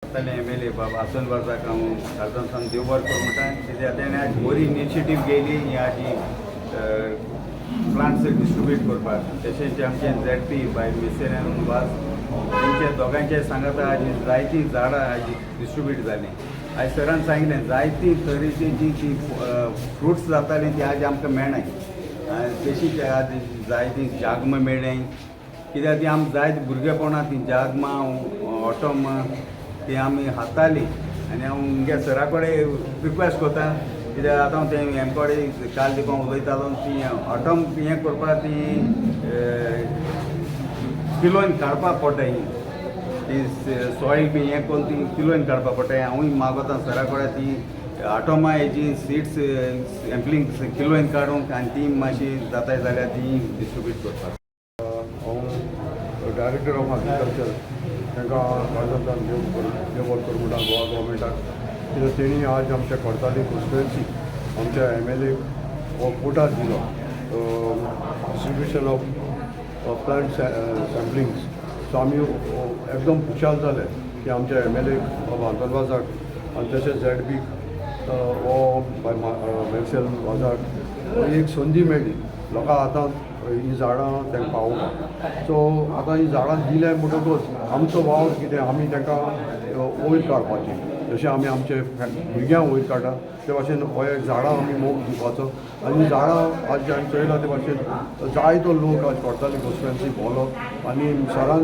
जाताले MLA बाबा हसन वर्साक हांव काळजांसान देव बरें करूं म्हणटा कित्याक तेणें आज बरी इनिशिएटीव घेयली ह्या जी प्लांट्स डिस्ट्रीब्यूट करपाक तशेंच आमचे ZP बाय मिसेन आनी वाज तेंच्या दोगांचे सांगात आज जायतीं झाडां आज डिस्ट्रीब्यूट जालीं. आज सरान सांगिल्लें जायतीं तरेची जी फ्रुट्स जातालीं ती आज आमकां मेळनाय. तशीच आज जायतीं जागमां मेळ्ळीं कित्याक ती आमी जायत भुरगेपणां ती जागमां ऑटम ती आमी हातालीं आनी हांव मुगे सरा कडेन रिक्वेस्ट करता कित्याक आतां हांव तें हें कडेन काल देखून उलयतालो ती ऑटम हें करपाक ती किलोन काडपाक पडटा ती सॉयल बी हें करून ती किलोन काडपाक पडटा. हांवूय मागोता सरा कडेन ती ऑटोमा हेजी सीड्स सॅम्पलिंग किलोन काडूंक आनी ती मातशी जाताय जाल्यार ती डिस्ट्रीब्यूट करपाक. डायरेक्टर ऑफ एग्रीकल्चर तांकां काळजांतल्यान देव बरें करूं म्हणटा गोवा गव्हर्मेंटाक कित्याक तेणी आज आमच्या कोर्ताली कॉन्स्टिट्युएन्सी आमच्या MLA हो कोटार दिलो डिस्ट्रिब्युशन ऑफ प्लांट सॅम्पलिंग्स. सो आमी एकदम खुशाल जाले की आमच्या MLA बाबा हसन वाजाक आनी तशेंच ZP हो बाय मेर्सेल वाजाक एक संदी मेळ्ळी लोकां आतां ही झाडां तांकां पावोवपाक. सो आतां ही झाडां दिल्या म्हणटकूच आमचो वावर कितें आमी तांकां वयर काडपाची जशें आमी आमचे भुरग्यांक वयर काडटा ते भाशेन हो एक झाडां आमी मोग दिवपाचो आनी झाडां आज हांवें चयलां ते भाशेन जायतो लोक आज कोर्ताली कॉन्स्टिट्युएन्सी भोवलो आनी सरान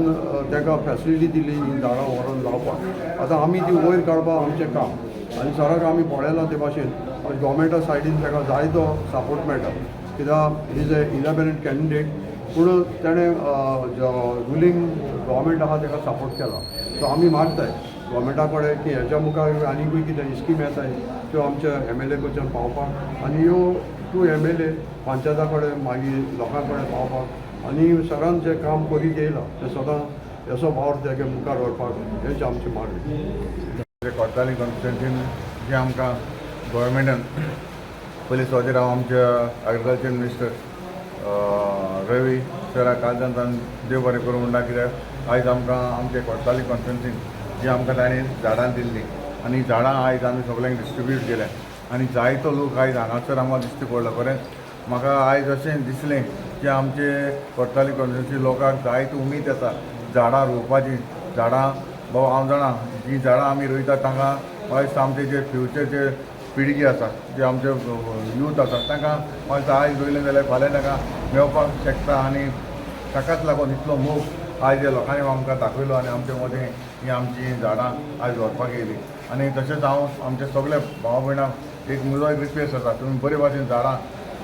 तांकां फेसिलिटी दिली ही झाडां व्हरून लावपाक. आतां आमी ती वयर काडपाक आमचें काम आनी सराक आमी पळयलां ते भाशेन गव्हर्मेंटा सायडीन ताका जायतो सपोर्ट मेळटा कित्याक इज ए इंडिपेंडंट कॅन्डिडेट पूण ताणें रुलींग गव्हर्मेंट आहा ताका सपोर्ट केला. सो आमी मागताय गव्हर्मेंटा कडेन की हेच्या मुखार आनीकूय कितें स्कीम येताय त्यो आमच्या MLA कडच्यान पावपाक आनी ह्यो टू MLA पंचायता कडेन मागीर लोकां कडेन पावपाक आनी सरान जें काम करीत येयलां तें सदां असो वावर तेगे मुखार व्हरपाक हेच आमची मागणी. कोर्ताली कॉन्स्टिट्युएन्सीन जें आमकां गव्हर्मेंटान पयलीं सोदेर हांव आमच्या एग्रीकल्चर मिनिस्टर रवी सरा काळजांतल्यान देव बरें करूं म्हणटा कित्याक आयज आमकां आमचे कोर्ताली कॉन्स्टिट्युएन्सीन जी आमकां ताणें झाडां दिल्लीं आनी झाडां आयज आमी सगळ्यांक डिस्ट्रीब्यूट केल्या आनी जायतो लोक आयज हांगासर आमकां दिश्टी पडलो. बरें म्हाका आयज अशें दिसलें की आमचे कोर्ताली कॉन्स्टिट्युएन्सी लोकांक जायती उमेद येता झाडां रोवपाची. झाडां बाबा हांव जाणा जीं झाडां आमी रोयतात तांकां आयज आमचे जे फ्युचरचे पिळगी आसा जे आमचे यूथ आसा तांकां आयज आयज रोयलें जाल्यार फाल्यां तांकां मेळपाक शकता आनी ताकाच लागून इतलो मोग आयज ह्या लोकांनी आमकां दाखयलो आनी आमचे मदें ही आमची झाडां आयज व्हरपाक येयली. आनी तशेंच हांव आमचे सगळे भाव भयणांक एक म्हजो एक रिक्वेस्ट आसा तुमी बरे भाशेन झाडां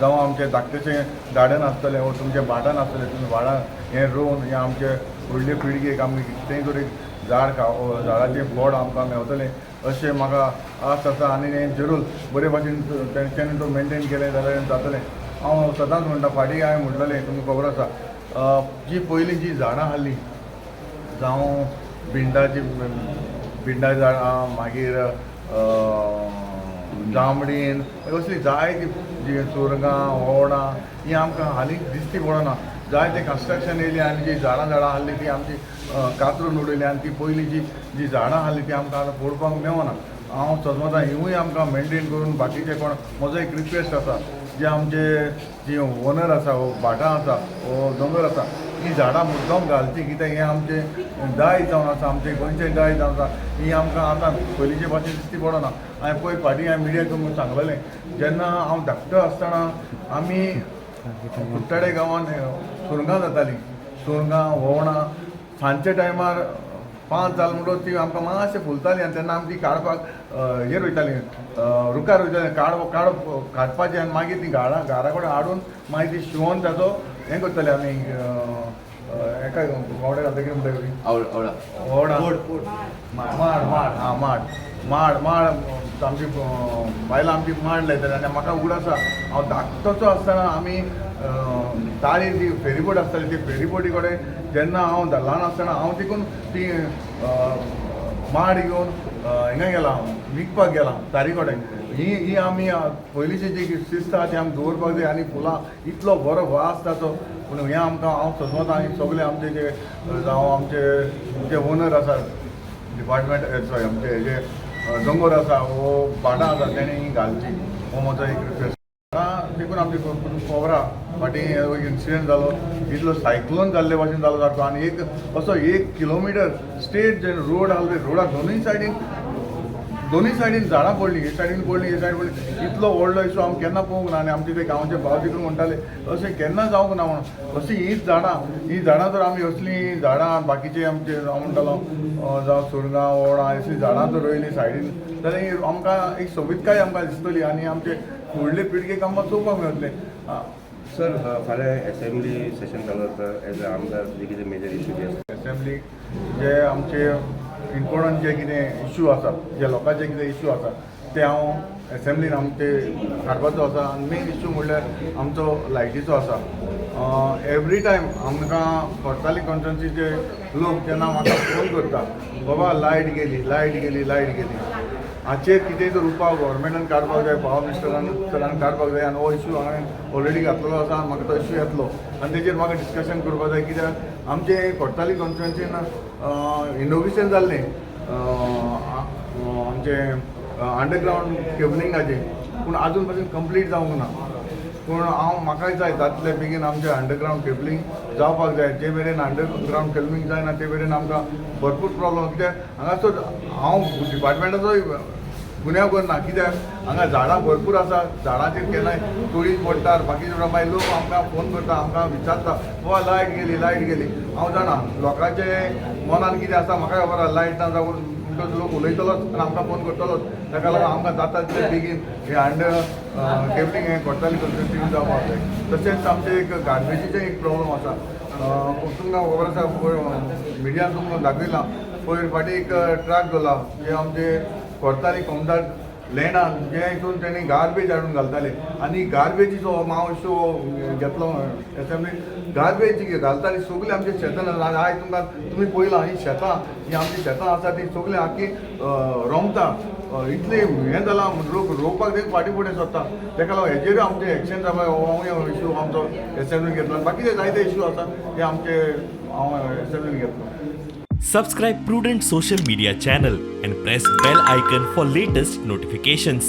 जावं आमचे धाकटेशें गार्डन आसतलें वो तुमचें भाटान आसतलें तुमी भाडां हें रोवन हें आमचे फुडले पिळगेक आमी कितेंय तरी झाड झाडाचें फळ आमकां मेळटलें अशें म्हाका आस आसा आनी हें जरूर बरे भाशेन तेणें तो मेनटेन केलें जाल्यार जातलें. हांव सदांच म्हणटा फाटीं हांवें म्हटलेलें तुमकां खबर आसा जी पयलीं जी झाडां आसलीं जावं भिंडाची झाडां मागीर जांबडीन असलीं जायतीं जी सुरगां वोवडां हीं आमकां हालीं दिश्टी पडना. जायते कन्स्ट्रक्शन येयलें आनी जी झाडां आसलीं ती आमची कातरून उडयली आनी ती पयलीं जी झाडां आसलीं ती आमकां आतां पळोवपाक मेळना. हांव सजमता हिवूय आमकां मेनटेन करून बाकीचे कोण म्हजो एक रिक्वेस्ट आसा जे आमचे जी ओनर आसा वो भाटां आसा वो दोंगर आसा ही झाडां मुद्दम घालची कित्याक हें आमचें दाय जावन आसा आमचें गोंयचें दाय जावन आसा ही आमकां आतां पयलींचे भाशेन दिश्टी पडना. हांवें पयर फाटीं हांवें मिडिया तुमकां सांगलेलें जेन्ना हांव धाकटो आसतना आमी कुट्टाडे गांवांत सुरंगां जातालीं सुरंगां वोवणां सांजचे टायमार 5 जाल म्हणटच ती आमकां मातशें फुलतालीं आनी तेन्ना आमी ती काडपाक हे रोयतालीं रुखार रोयतालीं काडपाचें आनी मागीर ती घरा कडेन हाडून मागीर ती शिंवोन ताचो हें करतालीं आमी एका वोवडे घालता कितें म्हणटा वोवडा माड आमची बायलां आमची माड लायतालीं आनी म्हाका उगड आसा हांव धाकटोचो आसतना आमी ताळी जी फेरीबोट आसताली ती फेरीबोटी कडेन जेन्ना हांव ल्हान आसतना हांव तिकून ती माड घेवन हिंगा गेलां विकपाक गेलां तारी कडेन. ही आमी पयलींची जी शिस्त आहा ती आमी दवरपाक जाय आनी फुलां इतलो बरो वास ताचो पूण हें आमकां हांव सजमता आनी सगळे आमचे जे जावं आमचे जे ओनर आसा डिपार्टमेंट सॉरी आमचे जे दोंगर आसा वो भाटां आसा तेणी घालची हो म्हजो एक रिक्वेस्ट. देखून आमची खबरां फाटीं इन्सिडंट जालो इतलो सायक्लोन जाल्ले भाशेन जालो सारको आनी एक असो 1 किलोमिटर स्ट्रेट जे रोड आहा रोडा दोनूय सायडीन झाडां पडलीं हे सायडीन पडलीं हे सायडीन पडलीं इतलो व्हडलो इशू आमी केन्ना पळोवंक ना आनी आमचे ते गांवचे भाव देखून म्हणटाले अशें केन्ना जावंक ना म्हणून अशीं हीच झाडां जर आमी असलीं झाडां बाकीचे आमचे हांव म्हणटालो जावं सुरगां ओडां असलीं झाडां जर रोयलीं सायडीन जाल्यार आमकां एक सोबीतकाय आमकां दिसतली आनी आमचे फुडले पिळगेक आमकां चोवपाक मेळटलें. सर फाल्यां असेंब्ली सेशन चालू आसा एज अ आमदार जे कितें मेजर इश्यू जे आसा असेंब्ली जे आमचे इम्पोर्टंट जे कितें इश्यू आसात जे लोकांचे कितें इश्यू आसा ते हांव असेंब्लीन आमचे हाडपाचो आसा आनी मेन इश्यू म्हणल्यार आमचो लायटीचो आसा. एवरी टायम आमकां कोर्ताली कॉन्स्टिट्युन्सीचे लोक जेन्ना म्हाका फोन करता बाबा लायट गेली हाचेर कितें तर उपाय गव्हर्मेंटान काडपाक जाय पावर मिनिस्टरान काडपाक जाय आनी हो इश्यू हांवें ऑलरेडी घातलेलो आसा आनी म्हाका तो इश्यू येतलो आनी तेजेर म्हाका डिस्कशन करपाक जाय कित्याक आमचे कोर्ताली कॉन्स्टिट्युन्सीन इनोव्हेशन जाल्लें आमचे अंडरग्रावंड केबलिंगाचें पूण आजून पर्यंत कंप्लीट जावंक ना. पूण म्हाकाय जाय जातले बेगीन आमचें अंडरग्रावंड केबलिंग जावपाक जाय. जे मेरेन अंडरग्रावंड केबलिंग जायना ते मेरेन आमकां भरपूर प्रॉब्लम कित्याक हांगासर हांव डिपार्टमेंटाचोय गुन्यांव करना कित्याक हांगा झाडां भरपूर आसा झाडांचेर केन्नाय तुळी पडटात बाकीचे प्रमाणे लोक आमकां फोन करता आमकां विचारता बाबा लायट गेली हांव जाणा लोकांचे मनान कितें आसा म्हाका खबर आहा लायट ना जावन लोक उलयतलोच आनी आमकां फोन करतलोच ताका लागून आमकां जाता तितले बेगीन हे अंडर केबलिंग हें कोर्ताली कॉन्स्टिट्युन्सीन जावपाक जाय. तशेंच आमचें एक गार्बेजीचें एक प्रॉब्लम आसा. तुमकां खबर आसा मिडियान तुमकां दाखयलां पयर फाटीं एक ट्रक गेला जे आमचे कोर्ताली कोमदार लँडान जे हितून तेणी गार्बेज हाडून घालताले आनी गार्बेजीचो हांव इश्यू घेतलो असेंब्ली गार्बेज घालताली सगळीं आमच्या शेतान आयज तुमी पळयलां ही शेतां ही आमची शेतां आसा ती सगळीं आख्खी रोमता इतलें हें जालां लोक रोवपाक देखून फाटीं फुडें सोदता ताका लागून हेजेर आमचें एक्शन जावपाक हांव इश्यू आमचो असेंब्लीन घेतलो बाकीचे जायते इश्यू आसा ते आमचे हांव असेंब्लीन घेतलो. Subscribe Prudent social media channel and press bell icon for latest notifications.